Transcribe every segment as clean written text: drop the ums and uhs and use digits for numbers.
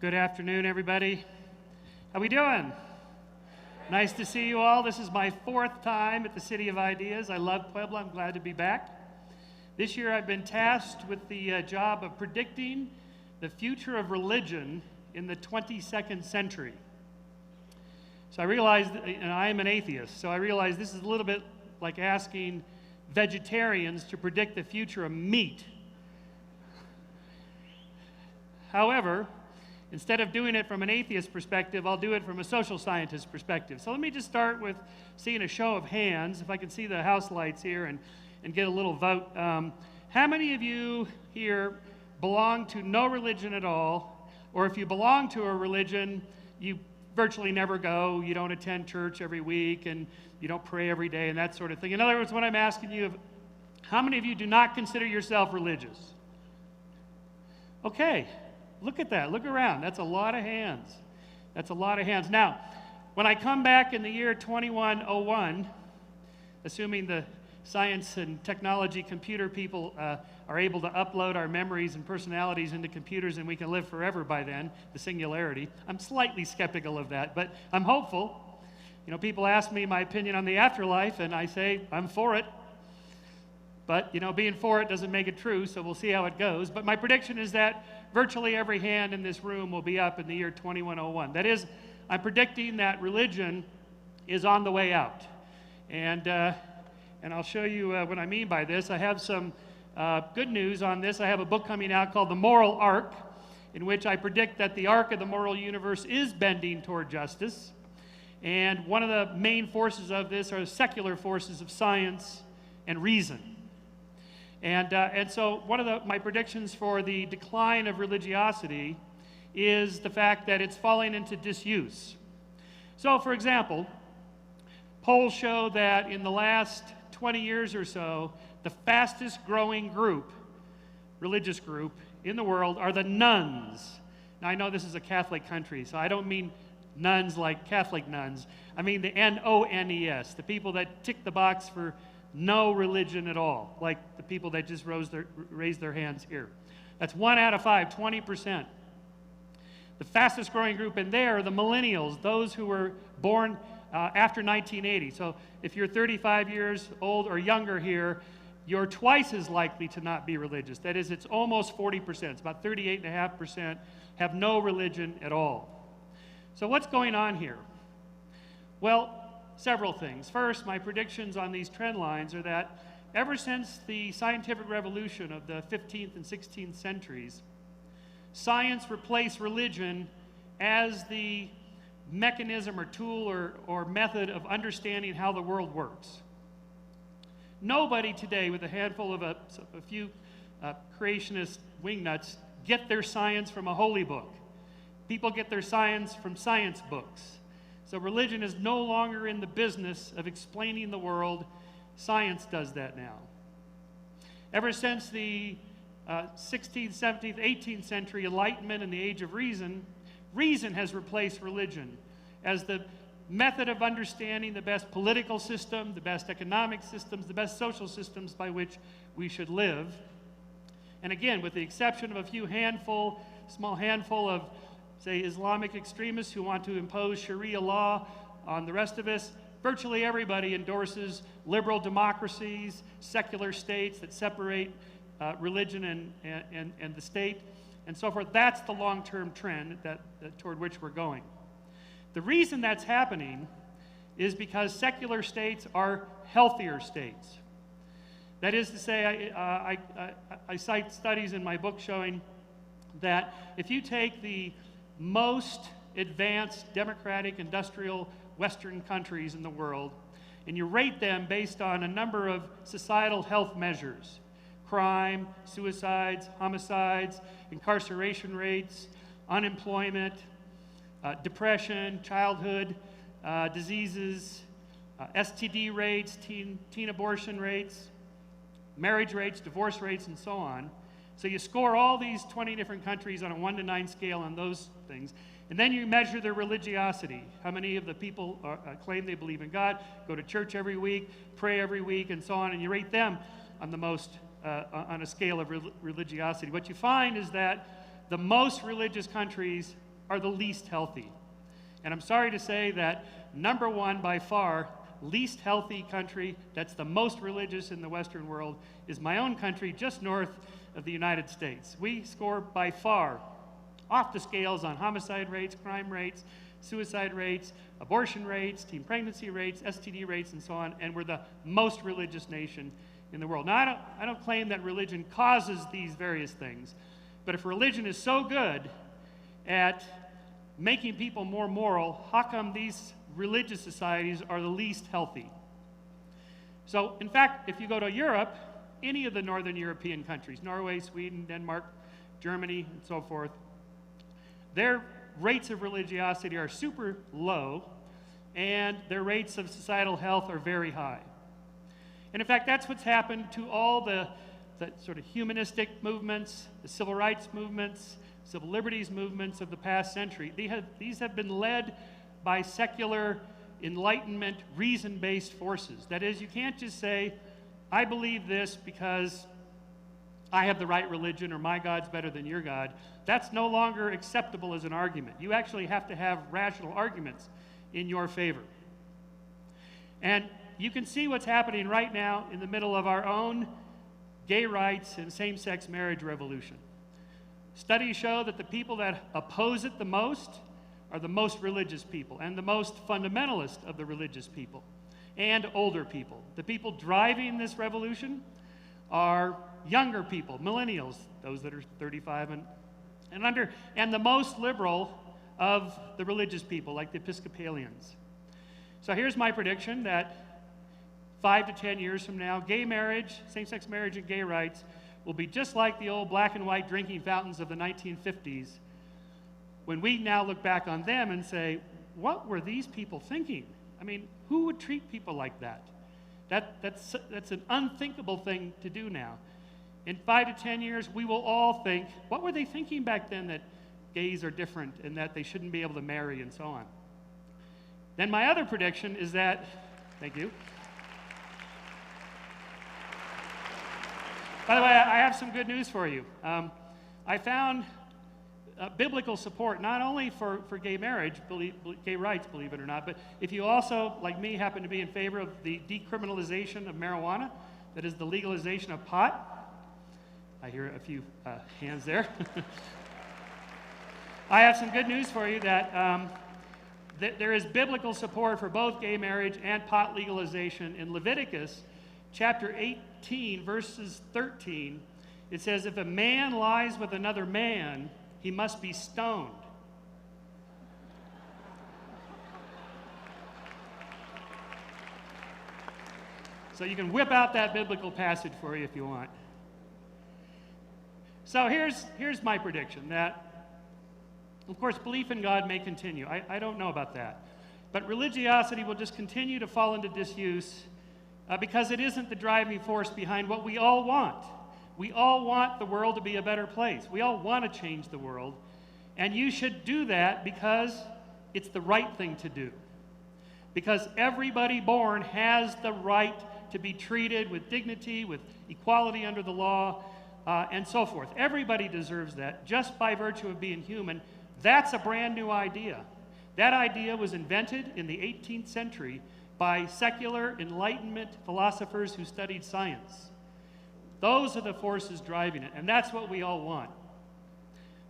Good afternoon, everybody. How we doing? Nice to see you all. This is my fourth time at the City of Ideas. I love Puebla. I'm glad to be back. This year I've been tasked with the job of predicting the future of religion in the 22nd century. So I realized, and I am an atheist, so I realized this is a little bit like asking vegetarians to predict the future of meat. However, instead of doing it from an atheist perspective, I'll do it from a social scientist perspective. So let me just start with seeing a show of hands, if I can see the house lights here and get a little vote. How many of you here belong to no religion at all? Or if you belong to a religion, you virtually never go, you don't attend church every week, and you don't pray every day, and that sort of thing. In other words, what I'm asking you, how many of you do not consider yourself religious? Okay. Look at that. Look around. That's a lot of hands. That's a lot of hands. Now, when I come back in the year 2101, assuming the science and technology computer people are able to upload our memories and personalities into computers and we can live forever by then, the singularity, I'm slightly skeptical of that, but I'm hopeful. You know, people ask me my opinion on the afterlife, and I say I'm for it. But, you know, being for it doesn't make it true, so we'll see how it goes. But my prediction is that virtually every hand in this room will be up in the year 2101. That is, I'm predicting that religion is on the way out. And I'll show you what I mean by this. I have some good news on this. I have a book coming out called The Moral Arc, in which I predict that the arc of the moral universe is bending toward justice. And one of the main forces of this are secular forces of science and reason. And so one of my predictions for the decline of religiosity is the fact that it's falling into disuse. So, for example, polls show that in the last 20 years or so, the fastest growing group, religious group, in the world are the nuns. Now, I know this is a Catholic country, so I don't mean nuns like Catholic nuns. I mean the N-O-N-E-S, the people that tick the box for no religion at all, like the people that just raised their hands here. That's 1 out of 5, 20%. The fastest growing group in there are the millennials, those who were born after 1980. So if you're 35 years old or younger here, you're twice as likely to not be religious. That is, it's almost 40%. It's about 38.5% have no religion at all. So what's going on here? Well, several things. First, my predictions on these trend lines are that ever since the scientific revolution of the 15th and 16th centuries, science replaced religion as the mechanism or tool or method of understanding how the world works. Nobody today, with a handful of a few creationist wingnuts, get their science from a holy book. People get their science from science books. So religion is no longer in the business of explaining the world. Science does that now. Ever since the 16th, 17th, 18th century Enlightenment and the Age of Reason, reason has replaced religion as the method of understanding the best political system, the best economic systems, the best social systems by which we should live. And again, with the exception of a few small handful of, say, Islamic extremists who want to impose Sharia law on the rest of us, virtually everybody endorses liberal democracies, secular states that separate religion and the state, and so forth. That's the long-term trend toward which we're going. The reason that's happening is because secular states are healthier states. That is to say, I cite studies in my book showing that if you take the most advanced democratic industrial Western countries in the world, and you rate them based on a number of societal health measures: crime, suicides, homicides, incarceration rates, unemployment, depression, childhood diseases, STD rates, teen abortion rates, marriage rates, divorce rates, and so on. So you score all these 20 different countries on a 1 to 9 scale on those things, and then you measure their religiosity. How many of the people claim they believe in God, go to church every week, pray every week, and so on, and you rate them on the most, on a scale of religiosity. What you find is that the most religious countries are the least healthy. And I'm sorry to say that number one by far, least healthy country that's the most religious in the Western world is my own country just north of the United States. We score by far off the scales on homicide rates, crime rates, suicide rates, abortion rates, teen pregnancy rates, STD rates, and so on, and we're the most religious nation in the world. Now, I don't claim that religion causes these various things, but if religion is so good at making people more moral, how come these religious societies are the least healthy? So, in fact, if you go to Europe, any of the northern European countries, Norway, Sweden, Denmark, Germany, and so forth, their rates of religiosity are super low, and their rates of societal health are very high. And in fact, that's what's happened to all the sort of humanistic movements, the civil rights movements, civil liberties movements of the past century. These have been led by secular, enlightenment, reason-based forces. That is, you can't just say, I believe this because I have the right religion or my God's better than your God. That's no longer acceptable as an argument. You actually have to have rational arguments in your favor. And you can see what's happening right now in the middle of our own gay rights and same-sex marriage revolution. Studies show that the people that oppose it the most are the most religious people and the most fundamentalist of the religious people and older people. The people driving this revolution are younger people, millennials, those that are 35 and under, and the most liberal of the religious people, like the Episcopalians. So here's my prediction that 5 to 10 years from now, gay marriage, same-sex marriage and gay rights will be just like the old black and white drinking fountains of the 1950s, when we now look back on them and say, what were these people thinking? I mean, who would treat people like that? That's an unthinkable thing to do now. In 5 to 10 years, we will all think, what were they thinking back then that gays are different and that they shouldn't be able to marry and so on? Then my other prediction is that, thank you. By the way, I have some good news for you. I found biblical support not only for gay marriage, gay rights, believe it or not, but if you also, like me, happen to be in favor of the decriminalization of marijuana, that is the legalization of pot. I hear a few hands there. I have some good news for you that there is biblical support for both gay marriage and pot legalization. In Leviticus chapter 18, verses 13, it says, if a man lies with another man, he must be stoned. So you can whip out that biblical passage for you if you want. So here's my prediction, that, of course, belief in God may continue. I don't know about that. But religiosity will just continue to fall into disuse because it isn't the driving force behind what we all want. We all want the world to be a better place. We all want to change the world. And you should do that because it's the right thing to do. Because everybody born has the right to be treated with dignity, with equality under the law, and so forth. Everybody deserves that just by virtue of being human. That's a brand new idea. That idea was invented in the 18th century by secular Enlightenment philosophers who studied science. Those are the forces driving it, and that's what we all want.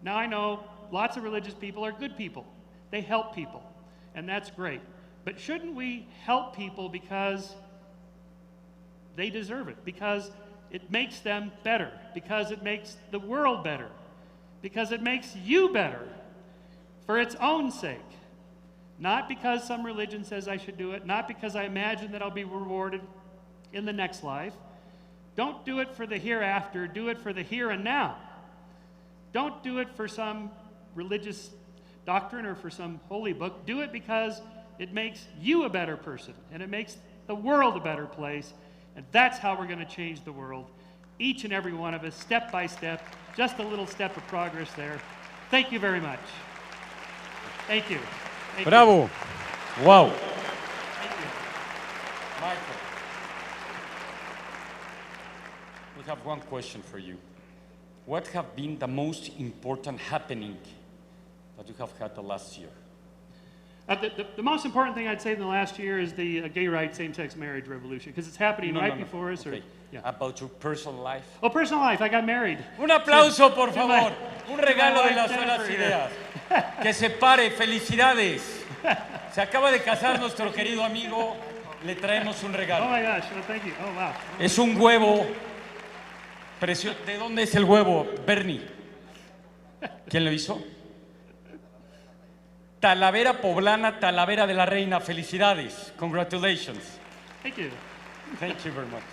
Now, I know lots of religious people are good people. They help people, and that's great. But shouldn't we help people because they deserve it, because it makes them better, because it makes the world better, because it makes you better for its own sake? Not because some religion says I should do it, not because I imagine that I'll be rewarded in the next life. Don't do it for the hereafter, do it for the here and now. Don't do it for some religious doctrine or for some holy book. Do it because it makes you a better person and it makes the world a better place. And that's how we're going to change the world. Each and every one of us, step by step, just a little step of progress there. Thank you very much. Thank you. Thank Bravo. You. Wow. Thank you. Michael, we have one question for you. What have been the most important happening that you have had the last year? The most important thing I'd say in the last year is the gay rights, same-sex marriage revolution, because it's happening right before us. Okay. Or, yeah. About your personal life. Oh, personal life, I got married. Un aplauso, por To my- favor. Un regalo to my de las wife, buenas Jennifer, ideas. Que se pare, felicidades. Se acaba de casar nuestro querido amigo. Le traemos un Oh regalo. my gosh, well, thank you. Oh, wow. Es un huevo precioso. ¿De dónde es el huevo, Bernie? ¿Quién lo hizo? Talavera poblana, Talavera de la Reina. Felicidades. Congratulations. Thank you. Thank you very much.